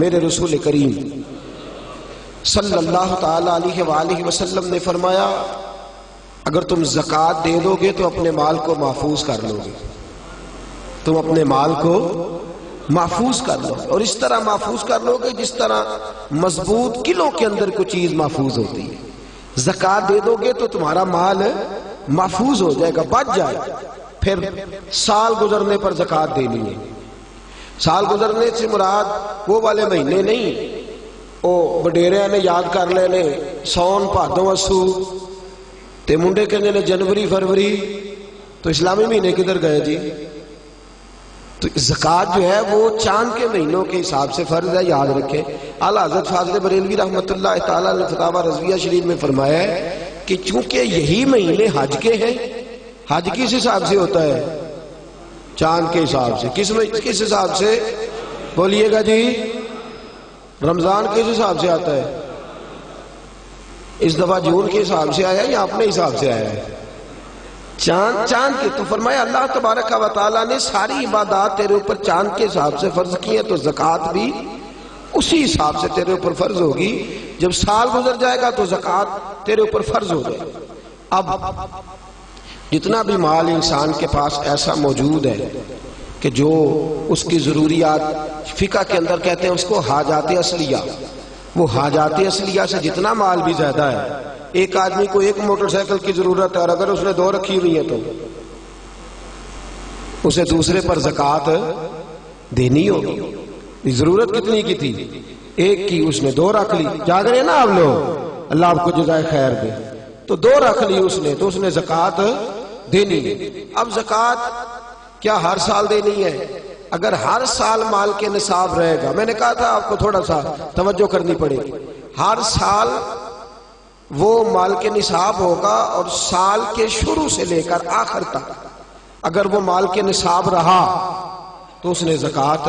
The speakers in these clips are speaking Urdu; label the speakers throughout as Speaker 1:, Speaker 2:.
Speaker 1: میرے رسول کریم صلی اللہ تعالی علیہ وآلہ وسلم نے فرمایا اگر تم زکوٰۃ دے دو گے تو اپنے مال کو محفوظ کر لو گے، تم اپنے مال کو محفوظ کر لو، اور اس طرح محفوظ کر لو گے جس طرح مضبوط قلعوں کے اندر کوئی چیز محفوظ ہوتی ہے۔ زکوٰۃ دے دو گے تو تمہارا مال محفوظ ہو جائے گا، بچ جائے گا۔ پھر سال گزرنے پر زکوٰۃ دینی ہے۔ سال گزرنے سے مراد وہ والے مہینے نہیں وہ وڈیریاں نے یاد کر لینے سون بھادو اسو تے منڈے کہنے نے جنوری فروری، تو اسلامی مہینے کدھر گئے جی؟ تو زکوٰۃ جو ہے وہ چاند کے مہینوں کے حساب سے فرض ہے، یاد رکھیں۔ اعلیٰ حضرت فاضل بریلوی رحمۃ اللہ تعالیٰ نے فتاوی رضویہ شریف میں فرمایا ہے کہ چونکہ یہی مہینے حج کے ہیں، حج کس حساب سے ہوتا ہے؟ چاند کے حساب سے۔ کس حساب سے بولیے گا جی؟ رمضان کس حساب سے آتا ہے؟ اس دفعہ جون کے حساب سے آیا یا اپنے حساب سے آیا ہے؟ چاند کے۔ تو فرمایا اللہ تبارک و تعالیٰ نے ساری عبادات تیرے اوپر چاند کے حساب سے فرض کی ہے، تو زکوٰۃ بھی اسی حساب سے تیرے اوپر فرض ہوگی۔ جب سال گزر جائے گا تو زکوٰۃ تیرے اوپر فرض ہو جائے گا۔ اب جتنا بھی مال انسان کے پاس ایسا موجود ہے کہ جو اس کی ضروریات، فقہ کے اندر کہتے ہیں اس کو حاجات اصلیہ، وہ حاجات اصلیہ سے جتنا مال بھی زیادہ ہے، ایک آدمی کو ایک موٹر سائیکل کی ضرورت ہے اور اگر اس نے 2 رکھی ہوئی ہے تو اسے دوسرے پر زکوٰۃ دینی ہوگی۔ ضرورت کتنی کی تھی؟ ایک کی، اس نے 2 رکھ لی۔ جاگ رہے نا آپ لوگ، اللہ آپ کو جزائے خیر دے۔ تو 2 رکھ لی اس نے، تو اس نے زکوٰۃ دینی ہے۔ اب زکوٰۃ کیا ہر سال دینی ہے؟ اگر ہر سال مال کے نصاب رہے گا، میں نے کہا تھا آپ کو تھوڑا سا توجہ کرنی پڑے گی، ہر سال وہ مال کے نصاب ہوگا اور سال کے شروع سے لے کر آخر تک اگر وہ مال کے نصاب رہا تو اس نے زکوٰۃ،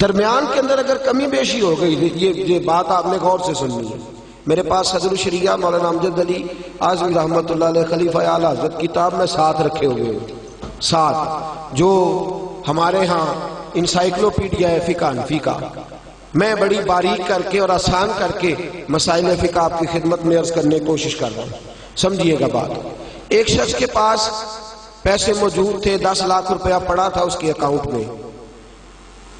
Speaker 1: درمیان کے اندر اگر کمی بیشی ہو گئی، یہ بات آپ نے غور سے سننی ہے۔ میرے پاس صدر الشریعہ مولانا امجد علی اعظمی رحمۃ اللہ علیہ خلیفہ اعلیٰ حضرت کتاب میں 7 رکھے ہوئے ہیں، 7 جو ہمارے ہاں انسائکلوپیڈیا ہے فقہ حنفی کا۔ میں بڑی باریک کر کے اور آسان کر کے مسائل فقہ آپ کی خدمت میں عرض کرنے کی کوشش کر رہا ہوں، سمجھیے گا بات۔ ایک شخص کے پاس پیسے موجود تھے، 10 لاکھ روپیہ پڑا تھا اس کے اکاؤنٹ میں۔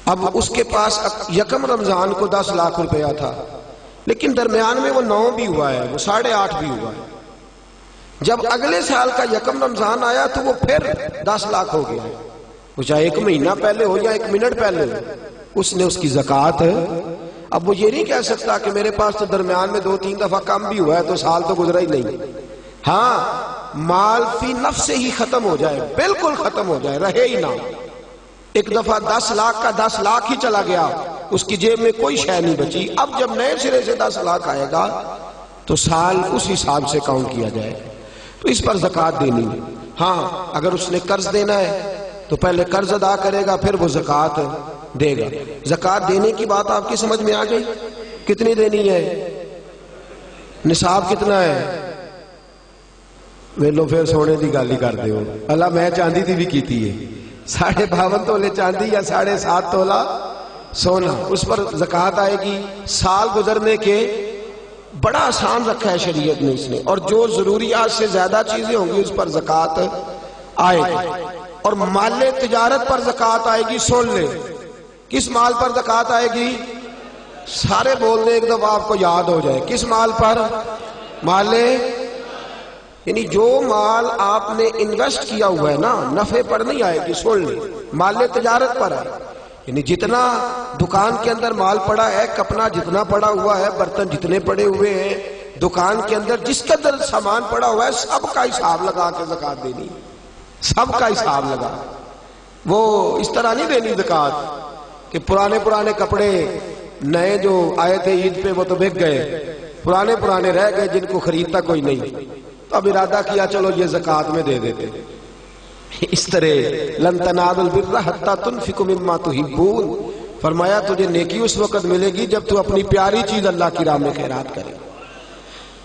Speaker 1: اب اس کے پاس یکم رمضان کو 10 لاکھ روپیہ تھا، لیکن درمیان میں وہ 9 بھی ہوا ہے، وہ 8.5 بھی ہوا ہے۔ جب اگلے سال کا یکم رمضان آیا تو وہ پھر 10 لاکھ ہو گیا، وہ چاہے 1 مہینہ پہلے ہو یا 1 منٹ پہلے ہو، اس نے اس کی زکوٰۃ۔ اب وہ یہ نہیں کہہ سکتا کہ میرے پاس تو درمیان میں 2-3 دفعہ کم بھی ہوا ہے تو سال تو گزرا ہی نہیں۔ ہاں، مال فی نفس سے ہی ختم ہو جائے، بالکل ختم ہو جائے، رہے ہی نہ۔ ایک دفعہ 10 لاکھ کا 10 لاکھ ہی چلا گیا، اس کی جیب میں کوئی شے نہیں بچی۔ اب جب نئے سرے سے 10 لاکھ آئے گا تو سال اس حساب سے کاؤنٹ کیا جائے، تو اس پر زکوٰۃ دینی ہے۔ ہاں، اگر اس نے قرض دینا ہے تو پہلے قرض ادا کرے گا، پھر وہ زکوٰۃ دے گا۔ زکوٰۃ دینے کی بات آپ کی سمجھ میں آ گئی؟ کتنی دینی ہے؟ نصاب کتنا ہے؟ ویلو پھر سونے دی گل ہی کر دے ہو، اللہ میں چاندی دی بھی کیتی ہے، 52.5 تولے چاندی یا 7.5 تولہ سونا، اس پر زکوٰۃ آئے گی۔ سال گزرنے کے بڑا آسان رکھا ہے شریعت نے اس نے، اور جو ضروریات سے زیادہ چیزیں ہوں گی اس پر زکوٰۃ آئے گی۔ اور مال تجارت پر زکوٰۃ آئے گی، سن لے، کس مال پر زکوٰۃ آئے گی؟ سارے بولنے ایک دفعہ آپ کو یاد ہو جائے، کس مال پر؟ مال، یعنی جو مال آپ نے انویسٹ کیا ہوا ہے نا، نفع پر نہیں آئے گی، سن لے، مال تجارت پر ہے۔ یعنی جتنا دکان کے اندر مال پڑا ہے، کپنا جتنا پڑا ہوا ہے، برتن جتنے پڑے ہوئے ہیں دکان کے اندر، جس قدر سامان پڑا ہوا ہے سب کا حساب لگا کے زکوٰۃ دینی، سب کا حساب لگا۔ وہ اس طرح نہیں دینی زکوٰۃ کہ پرانے کپڑے نئے جو آئے تھے عید پہ وہ تو بک گئے، پرانے رہ گئے جن کو خریدتا کوئی نہیں، تو اب ارادہ کیا چلو یہ زکوٰۃ میں دے دیتے۔ اس طرح لن تنالوا البر حتی تنفقوا مما تحبون، فرمایا تجھے نیکی اس وقت ملے گی جب تو اپنی پیاری چیز اللہ کی راہ میں خیرات کرے،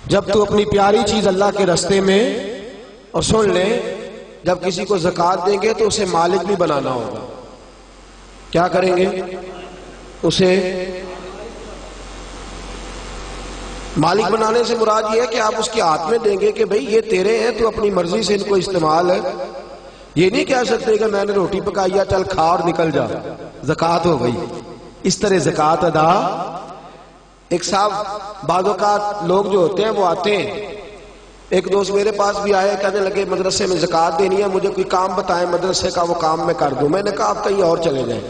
Speaker 1: جب تو اپنی پیاری چیز اللہ کے راستے میں۔ اور سن لیں، جب کسی کو زکوٰۃ دیں گے تو اسے مالک بھی بنانا ہوگا۔ کیا کریں گے؟ اسے مالک بنانے سے مراد یہ ہے کہ آپ اس کے ہاتھ میں دیں گے کہ بھئی یہ تیرے ہیں، تو اپنی مرضی سے ان کو استعمال ہے۔ یہ نہیں کہہ سکتے کہ میں نے روٹی پکائی ہے چل کھا اور نکل جا، زکوٰۃ ہو گئی۔ اس طرح زکوٰۃ ادا۔ ایک صاحب بعض اوقات لوگ جو ہوتے ہیں وہ آتے ہیں، ایک دوست میرے پاس بھی آئے، کہنے لگے مدرسے میں زکوٰۃ دینی ہے، مجھے کوئی کام بتائیں مدرسے کا، وہ کام میں کر دوں۔ میں نے کہا آپ کہیں اور چلے جائیں۔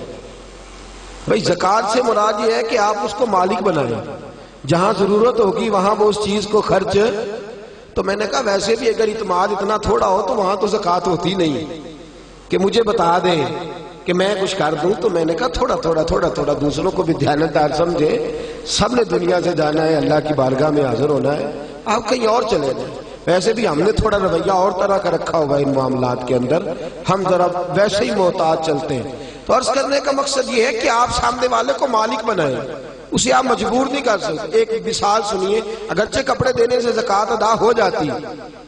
Speaker 1: بھئی زکوٰۃ سے مراد یہ ہے کہ آپ اس کو مالک بنائیں، جہاں ضرورت ہوگی وہاں وہ اس چیز کو خرچ۔ تو میں نے کہا ویسے بھی اگر اعتماد اتنا تھوڑا ہو تو وہاں تو زکوٰۃ ہوتی نہیں کہ مجھے بتا دیں کہ میں کچھ کر دوں۔ تو میں نے کہا تھوڑا تھوڑا دوسروں کو بھی دیانتدار سمجھے، سب نے دنیا سے جانا ہے، اللہ کی بارگاہ میں حاضر ہونا ہے، آپ کہیں اور چلے جائیں۔ ویسے بھی ہم نے تھوڑا رویہ اور طرح کا رکھا ہوا ہے ان معاملات کے اندر، ہم ذرا ویسے ہی محتاط چلتے ہیں۔ تو عرض کرنے کا مقصد یہ ہے کہ آپ سامنے والے کو مالک بنائیں، اسے آپ مجبور نہیں کر سکتے۔ ایک مثال سنیے، اگرچہ کپڑے دینے سے زکوٰۃ ادا ہو جاتی ہے،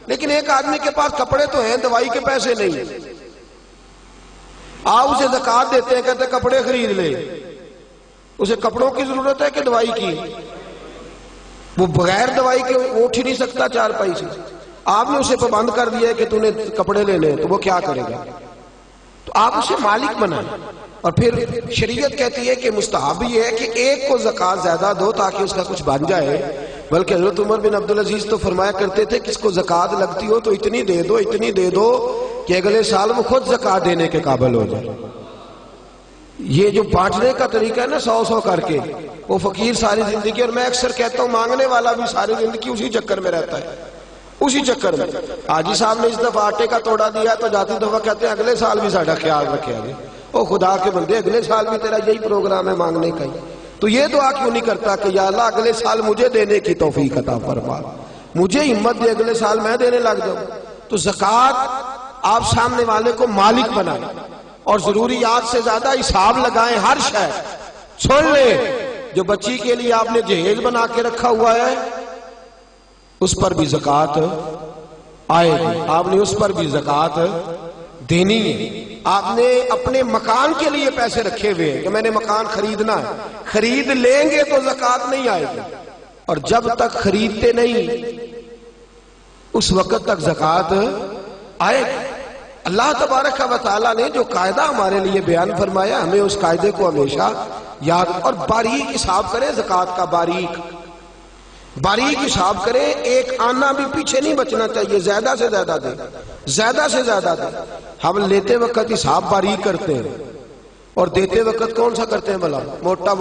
Speaker 1: لیکن ایک آدمی کے پاس کپڑے تو ہیں، دوائی کے پیسے نہیں، آپ اسے زکوٰۃ دیتے ہیں، کہتے ہیں کپڑے خرید لے۔ اسے کپڑوں کی ضرورت ہے کہ دوائی کی؟ وہ بغیر دوائی کے اٹھ ہی نہیں سکتا چارپائی سے، آپ نے اسے پابند کر دیا ہے کہ تو نے کپڑے لینے ہیں، تو وہ کیا کرے گا؟ تو آپ اسے مالک بنائیں۔ اور پھر شریعت کہتی ہے کہ مستحب یہ ہے کہ ایک کو زکوٰۃ زیادہ دو تاکہ اس کا کچھ بن جائے۔ بلکہ حضرت عمر بن عبدالعزیز تو فرمایا کرتے تھے کس کو زکوٰۃ لگتی ہو تو اتنی دے دو کہ اگلے سال وہ خود زکوٰۃ دینے کے قابل ہو جائے۔ یہ جو بانٹنے کا طریقہ ہے نا، 100 کر کے، وہ فقیر ساری زندگی، اور میں اکثر کہتا ہوں مانگنے والا بھی ساری زندگی اسی چکر میں رہتا ہے، اسی چکر میں۔ حاجی صاحب نے اس دفعہ آٹے کا توڑا دیا تو جاتی دفعہ کہتے ہیں اگلے سال بھی ساڑھا خیال رکھے گے۔ او خدا کے بندے، اگلے سال بھی تیرا یہی پروگرام ہے مانگنے کا ہی، تو یہ دعا کیوں نہیں کرتا کہ یا اللہ اگلے سال مجھے دینے کی توفیق عطا فرما، مجھے ہمت دے، اگلے سال میں دینے لگ جاؤں۔ تو زکوٰۃ آپ سامنے والے کو مالک بنائیں اور ضروریات سے زیادہ حساب لگائیں۔ ہر شے سن لیں، جو بچی کے لیے آپ نے جہیز بنا کے رکھا ہوا ہے اس پر بھی زکوٰۃ آئے گی، آپ نے اس پر بھی زکوٰۃ دینی ہے۔ آپ نے اپنے مکان کے لیے پیسے رکھے ہوئے ہیں کہ میں نے مکان خریدنا ہے، خرید لیں گے تو زکوٰۃ نہیں آئے گی، اور جب تک خریدتے نہیں اس وقت تک زکوٰۃ آئے گی۔ اللہ تبارک و تعالیٰ نے جو قاعدہ ہمارے لیے بیان فرمایا، ہمیں اس قاعدے کو ہمیشہ یاد، اور باریک حساب کریں زکوٰۃ کا، باریک حساب کریں، ایک آنا بھی پیچھے نہیں بچنا چاہیے، زیادہ سے زیادہ دیں، زیادہ سے زیادہ دیں۔ ہم لیتے وقت حساب باریک کرتے ہیں اور دیتے وقت کون سا کرتے ہیں بھلا؟ موٹا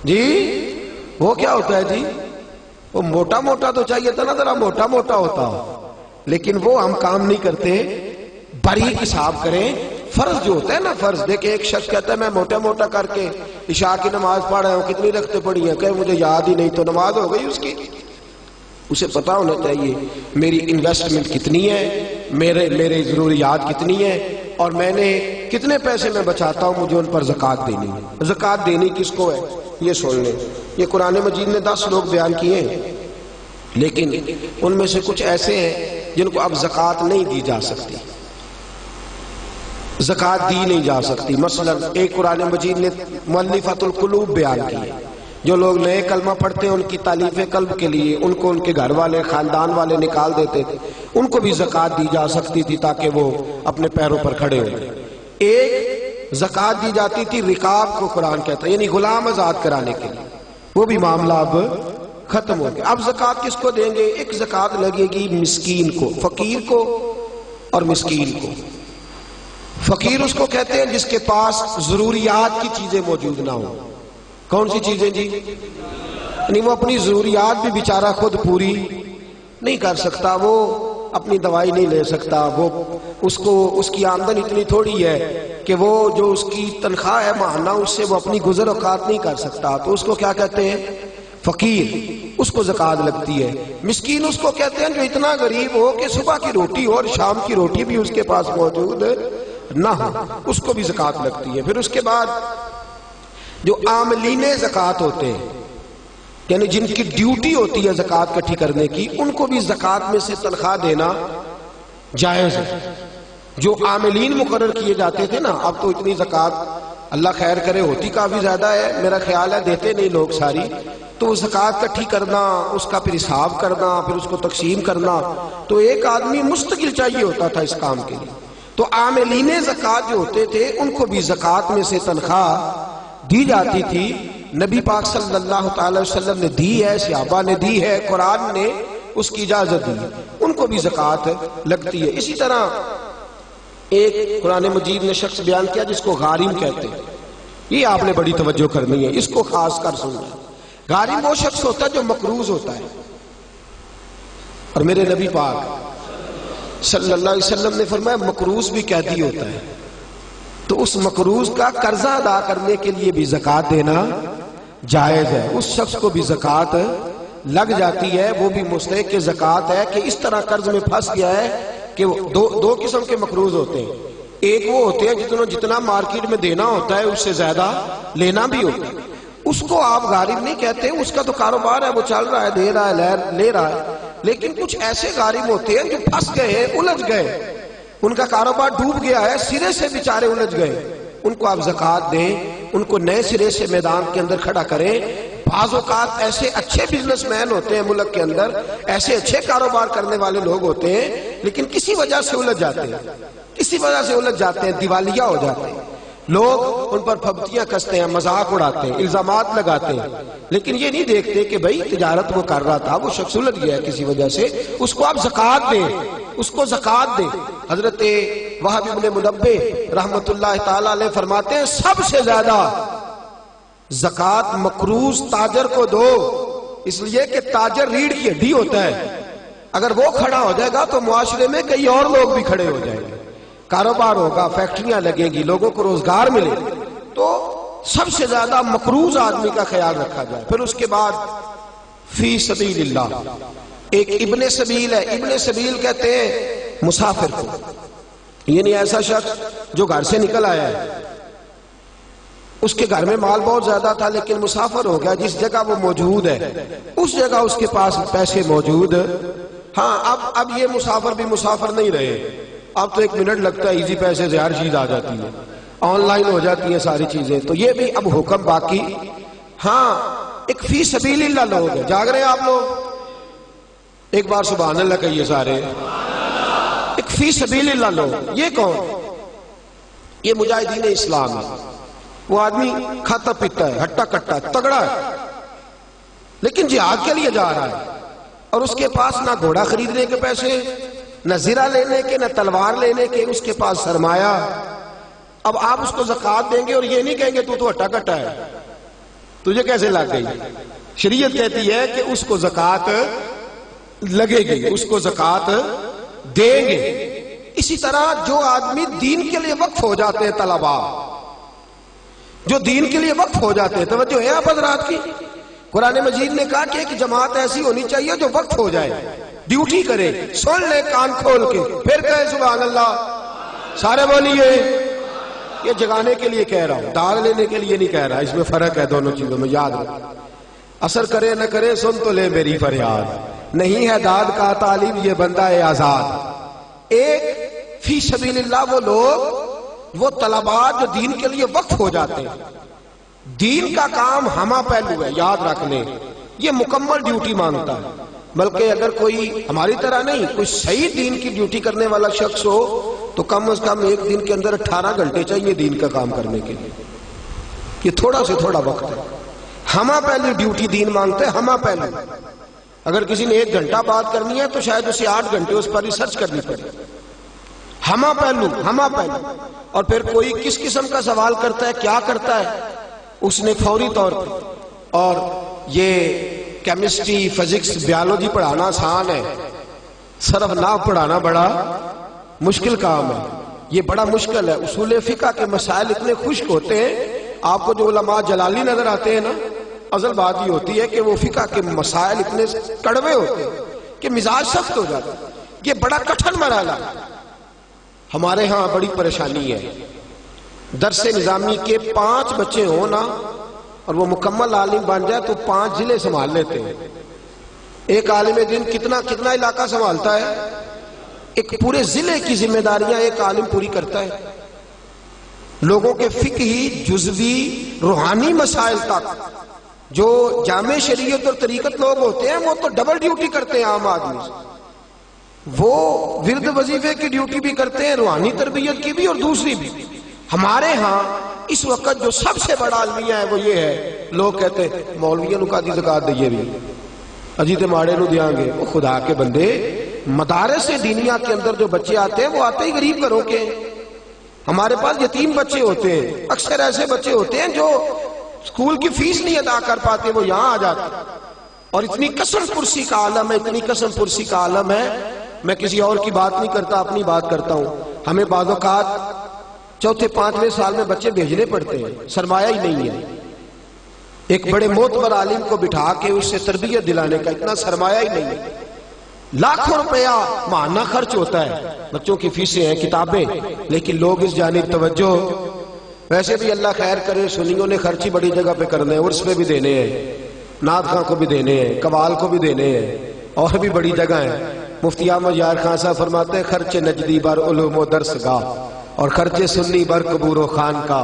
Speaker 1: جی وہ کیا ہوتا ہے جی؟ وہ موٹا تو چاہیے تھا نا، ذرا موٹا ہوتا ہو، لیکن وہ ہم کام نہیں کرتے۔ باریک حساب کریں، فرض جو ہوتا ہے نا، فرض دیکھیں، ایک شخص کہتا ہے میں موٹا کر کے عشاء کی نماز پڑھ رہا ہوں، کتنی رکعتیں پڑھی ہیں؟ کہ مجھے یاد ہی نہیں، تو نماز ہو گئی اس کی؟ اسے پتا ہونا چاہیے میری انویسٹمنٹ کتنی ہے، میرے ضروریات کتنی ہے، اور میں نے کتنے پیسے میں بچاتا ہوں، مجھے ان پر زکوٰۃ دینی ہے۔ زکوٰۃ دینی کس کو ہے یہ سن لیں۔ یہ قرآن مجید نے 10 لوگ بیان کیے ہیں، لیکن ان میں سے کچھ ایسے ہیں جن کو اب زکوٰۃ نہیں دی جا سکتی، زکوٰۃ دی نہیں جا سکتی۔ مثلا ایک قرآن مجید نے مؤلفۃ القلوب بیان کی ہے، جو لوگ نئے کلمہ پڑھتے ہیں ان کی تالیف قلب کے لیے ان کو ان کے گھر والے خاندان والے نکال دیتے تھے، ان کو بھی زکوٰۃ دی جا سکتی تھی تاکہ وہ اپنے پیروں پر کھڑے ہو۔ ایک زکوٰۃ دی جاتی تھی رقاب کو قرآن کہتا ہے، یعنی غلام آزاد کرانے کے لیے، وہ بھی معاملہ اب ختم ہو گیا۔ اب زکوٰۃ کس کو دیں گے؟ ایک زکوٰۃ لگے گی مسکین کو، فقیر کو اور مسکین کو۔ فقیر اس کو کہتے ہیں جس کے پاس ضروریات کی چیزیں موجود نہ ہوں۔ کون سی چیزیں جی؟ یعنی وہ اپنی ضروریات بھی بیچارہ خود پوری نہیں کر سکتا، وہ اپنی دوائی نہیں لے سکتا، وہ اس کی آمدن اتنی تھوڑی ہے کہ وہ جو اس کی تنخواہ ہے ماہانہ اس سے وہ اپنی گزر اوقات نہیں کر سکتا، تو اس کو کیا کہتے ہیں؟ فقیر، اس کو زکوٰۃ لگتی ہے۔ مسکین اس کو کہتے ہیں جو اتنا غریب ہو کہ صبح کی روٹی ہو اور شام کی روٹی بھی اس کے پاس موجود نہ ہو، اس کو بھی زکوٰۃ لگتی ہے۔ پھر اس کے بعد جو عاملین زکوٰۃ ہوتے ہیں، یعنی جن کی ڈیوٹی ہوتی ہے زکوٰۃ اکٹھی کرنے کی، ان کو بھی زکوٰۃ میں سے تنخواہ دینا جائز ہے۔ جو عاملین مقرر کیے جاتے تھے نا، اب تو اتنی زکوٰۃ اللہ خیر کرے ہوتی کافی زیادہ ہے، میرا خیال ہے دیتے نہیں لوگ ساری، تو زکوٰۃ کٹھی کرنا، اس کا پھر حساب کرنا، پھر اس کو تقسیم کرنا، تو ایک آدمی مستقل چاہیے ہوتا تھا اس کام کے لیے۔ تو عاملین زکوٰۃ جو ہوتے تھے ان کو بھی زکوٰۃ میں سے تنخواہ دی جاتی تھی۔ نبی پاک صلی اللہ تعالی وسلم نے دی ہے، صحابہ نے دی ہے، قرآن نے اس کی اجازت دی ہے، ان کو بھی زکوٰۃ لگتی ہے۔ اسی طرح ایک قرآن مجید نے شخص بیان کیا جس کو غارم کہتے ہیں، یہ آپ نے بڑی توجہ کرنی ہے، اس کو خاص کر سننا۔ غارم وہ شخص ہوتا ہے جو مقروض ہوتا ہے، اور میرے نبی پاک صلی اللہ علیہ وسلم نے فرمایا مقروض بھی قیدی ہوتا ہے، تو اس مقروض کا قرضہ ادا کرنے کے لیے بھی زکوٰۃ دینا جائز ہے، اس شخص کو بھی زکوٰۃ لگ جاتی ہے، وہ بھی مستحق زکوٰۃ ہے کہ اس طرح قرض میں پھنس گیا ہے کہ دو قسم کے مقروض ہوتے ہیں، ایک وہ ہوتے ہیں جتنا مارکیٹ میں دینا ہوتا ہے اس سے زیادہ لینا بھی ہوتا ہے، اس کو آپ غارب نہیں کہتے، اس کا تو کاروبار ہے، وہ چل رہا ہے، دے رہا ہے، لے رہا ہے۔ لیکن کچھ ایسے غارب ہوتے ہیں جو پھنس گئے ہیں، الجھ گئے، ان کا کاروبار ڈوب گیا ہے، سرے سے بیچارے الجھ گئے، ان کو آپ زکوٰۃ دیں، ان کو نئے سرے سے میدان کے اندر کھڑا کریں۔ بعض اوقات ایسے اچھے بزنس مین ہوتے ہیں ملک کے اندر، ایسے اچھے کاروبار کرنے والے لوگ ہوتے ہیں، لیکن کسی وجہ سے الجھ جاتے ہیں، کسی وجہ سے الجھ جاتے ہیں، دیوالیہ ہو جاتے ہیں، لوگ ان پر پھبتیاں کستے ہیں، مذاق اڑاتے ہیں، الزامات لگاتے ہیں، لیکن یہ نہیں دیکھتے کہ بھائی تجارت وہ کر رہا تھا، وہ شخص الجھ گیا کسی وجہ سے، اس کو آپ زکوٰۃ دیں، اس کو زکوٰۃ دیں۔ حضرت وہب ابن منبہ رحمۃ اللہ تعالی علیہ فرماتے ہیں سب سے زیادہ زکوٰۃ مقروض تاجر کو دو، اس لیے کہ تاجر ریڑھ کی ہڈی ہوتا ہے، اگر وہ کھڑا ہو جائے گا تو معاشرے میں کئی اور لوگ بھی کھڑے ہو جائیں گے، کاروبار ہوگا، فیکٹریاں لگیں گی، لوگوں کو روزگار ملے گا، تو سب سے زیادہ مقروض آدمی کا خیال رکھا جائے۔ پھر اس کے بعد فی سبیل اللہ، ایک ابن سبیل ہے، ابن سبیل کہتے ہیں مسافر کو، یعنی ایسا شخص جو گھر سے نکل آیا ہے، اس کے گھر میں مال بہت زیادہ تھا لیکن مسافر ہو گیا، جس جگہ وہ موجود ہے اس جگہ اس کے پاس پیسے موجود، ہاں اب یہ مسافر بھی مسافر نہیں رہے، اب تو 1 منٹ لگتا ہے، ایزی پیسے سے ہر چیز آ جاتی ہے، آن لائن ہو جاتی ہیں ساری چیزیں، تو یہ بھی اب حکم باقی۔ ہاں ایک فی سبیل اللہ لوگ ہیں، جاگ رہے ہیں آپ لوگ، ایک بار سبحان اللہ کہیے سارے، ایک فی سبیل اللہ لوگ، یہ کون؟ یہ مجاہدین اسلام ہے، وہ آدمی کھاتا پیتا ہے، ہٹا کٹا ہے، تگڑا ہے، لیکن جہاد کے لیے جا رہا ہے، اور اس کے پاس نہ گھوڑا خریدنے کے پیسے، نہ زرہ لینے کے، نہ تلوار لینے کے، اس کے پاس سرمایہ۔ اب آپ اس کو زکوٰۃ دیں گے اور یہ نہیں کہیں گے تو ہٹا کٹا ہے، تجھے کیسے لگ گئی؟ شریعت کہتی ہے کہ اس کو زکوٰۃ لگے گی، اس کو زکوٰۃ دیں گے۔ اسی طرح جو آدمی دین کے لیے وقف ہو جاتے ہیں، طلباء جو دین کے لیے وقف ہو جاتے ہیں، توجہ ہے آپ حضرات کی، قرآن مجید نے کہا کہ ایک جماعت ایسی ہونی چاہیے جو وقف ہو جائے، ڈیوٹی کرے، سن لے کان کھول کے، پھر کہے سبحان اللہ، سارے بولیے۔ یہ جگانے کے لیے کہہ رہا ہوں، داد لینے کے لیے نہیں کہہ رہا، اس میں فرق ہے دونوں چیزوں میں، یاد رکھ۔ اثر کرے نہ کرے سن تو لے میری فریاد، نہیں ہے داد کا طالب یہ بندہ ہے آزاد۔ ایک فی سبیل اللہ وہ لوگ، وہ طلباء جو دین کے لیے وقف ہو جاتے ہیں، دین کا کام ہمہ پہلو ہے، یاد رکھ لیں، یہ مکمل ڈیوٹی مانگتا ہے، بلکہ اگر کوئی ہماری طرح نہیں، کوئی صحیح دین کی ڈیوٹی کرنے والا شخص ہو تو کم از کم ایک دن کے اندر 18 گھنٹے چاہیے دین کا کام کرنے کے لیے، یہ تھوڑا سے تھوڑا وقت ہے، ہمہ پہلو ڈیوٹی دین مانگتے ہیں، ہمہ پہلو۔ اگر کسی نے 1 گھنٹہ بات کرنی ہے تو شاید اسے 8 گھنٹے اس پر ریسرچ کرنی پڑے، ہمہ پہلو، ہمہ پہلو۔ اور پھر کوئی کس قسم کا سوال کرتا ہے، کیا کرتا ہے، اس نے فوری طور پر، اور یہ کیمسٹری، فزکس، بیالوجی پڑھانا آسان ہے، صرف نحو پڑھانا بڑا مشکل کام ہے، یہ بڑا مشکل ہے۔ اصول فقہ کے مسائل اتنے خشک ہوتے ہیں، آپ کو جو علماء جلالی نظر آتے ہیں نا، اصل بات یہ ہوتی ہے کہ وہ فقہ کے مسائل اتنے کڑوے ہوتے ہیں کہ مزاج سخت ہو جاتا ہے، یہ بڑا کٹھن مرحلہ ہے۔ ہمارے ہاں بڑی پریشانی ہے، درس نظامی کے 5 بچے ہوں نا اور وہ مکمل عالم بن جائے تو 5 ضلع سنبھال لیتے ہیں۔ ایک عالم دین کتنا علاقہ سنبھالتا ہے؟ ایک پورے ضلع کی ذمہ داریاں ایک عالم پوری کرتا ہے۔ لوگوں کے فقہی جزوی روحانی مسائل تک جو جامع شریعت اور طریقت لوگ ہوتے ہیں وہ تو ڈبل ڈیوٹی کرتے ہیں عام آدمی سے. وہ ورد وظیفے کی ڈیوٹی بھی کرتے ہیں, روحانی تربیت کی بھی اور دوسری بھی. ہمارے ہاں اس وقت جو سب سے بڑا المیہ ہے وہ یہ ہے, لوگ کہتے ہیں مولویوں نو کادی زکات دئیے بھی اجی تے ماڑے نو دیاں گے. وہ خدا کے بندے, مدارس دینیا کے اندر جو بچے آتے ہیں وہ آتے ہی غریب گھروں کے. ہمارے پاس یتیم بچے ہوتے ہیں, اکثر ایسے بچے ہوتے ہیں جو اسکول کی فیس نہیں ادا کر پاتے, وہ یہاں آ جاتے ہیں. اور اتنی قسم پرسی کا عالم ہے, اتنی قسم پرسی کا عالم ہے. میں کسی اور کی بات نہیں کرتا, اپنی بات کرتا ہوں. ہمیں بعض اوقات چوتھے پانچویں سال میں بچے بھیجنے پڑتے ہیں, سرمایہ ہی نہیں ہے. ایک بڑے معتبر عالم کو بٹھا کے اس سے تربیت دلانے کا اتنا سرمایہ ہی نہیں ہے. لاکھوں روپیہ ماہانہ خرچ ہوتا ہے, بچوں کی فیسیں ہیں, کتابیں, لیکن لوگ اس جانب توجہ. ویسے بھی اللہ خیر کرے, سنیوں نے خرچ ہی بڑی جگہ پہ کرنے ہیں, عرس پہ بھی دینے ہیں, نعت خاں کو بھی دینے ہیں, قوال کو بھی دینے ہیں, اور بھی بڑی جگہ ہیں. مفتی احمد یار خان صاحب فرماتے ہیں خرچ نجدی بر علوم و درس گاہ اور خرچ سنی بر قبور و خان کا.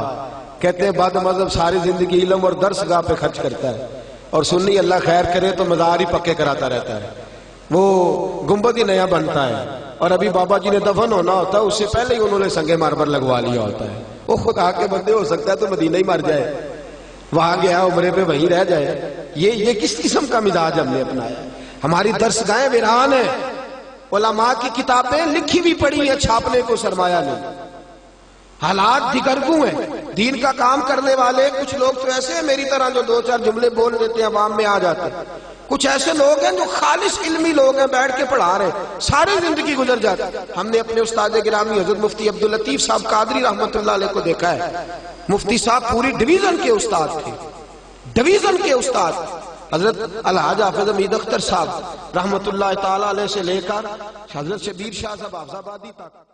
Speaker 1: کہتے ہیں بد مذہب ساری زندگی علم اور درس گاہ پہ خرچ کرتا ہے, اور سنی اللہ خیر کرے تو مزار ہی پکے کراتا رہتا ہے. وہ گنبد ہی نیا بنتا ہے, اور ابھی بابا جی نے دفن ہونا ہوتا ہے اس سے پہلے ہی انہوں نے سنگ ماربل لگوا لیا ہوتا ہے. وہ خدا کے بندے, ہو سکتا ہے تو مدینہ ہی مر جائے, وہاں گیا عمرے پہ وہیں رہ جائے. یہ کس قسم کا مزاج ہم نے اپنایا. ہماری درسگاہیں ویران ہیں, علماء کی کتابیں لکھی بھی پڑی ہیں, چھاپنے کو سرمایہ نہیں. حالات دگرگوں ہیں. دین کا کام کرنے والے کچھ لوگ تو ایسے ہیں میری طرح جو دو چار جملے بول دیتے ہیں, عوام میں آ جاتے ہیں. کچھ ایسے لوگ ہیں جو خالص علمی لوگ ہیں, بیٹھ کے پڑھا رہے ہیں, ساری زندگی گزر جاتی. ہم نے اپنے استاد گرامی حضرت مفتی عبداللطیف صاحب قادری رحمۃ اللہ علیہ کو دیکھا ہے. مفتی صاحب پوری ڈویژن کے استاد تھے, ڈویژن کے استاد. حضرت الحاج حافظ حمید اختر صاحب رحمۃ اللہ تعالی علیہ سے لے کر حضرت شبیر شاہ صاحب حافظ آبادی تک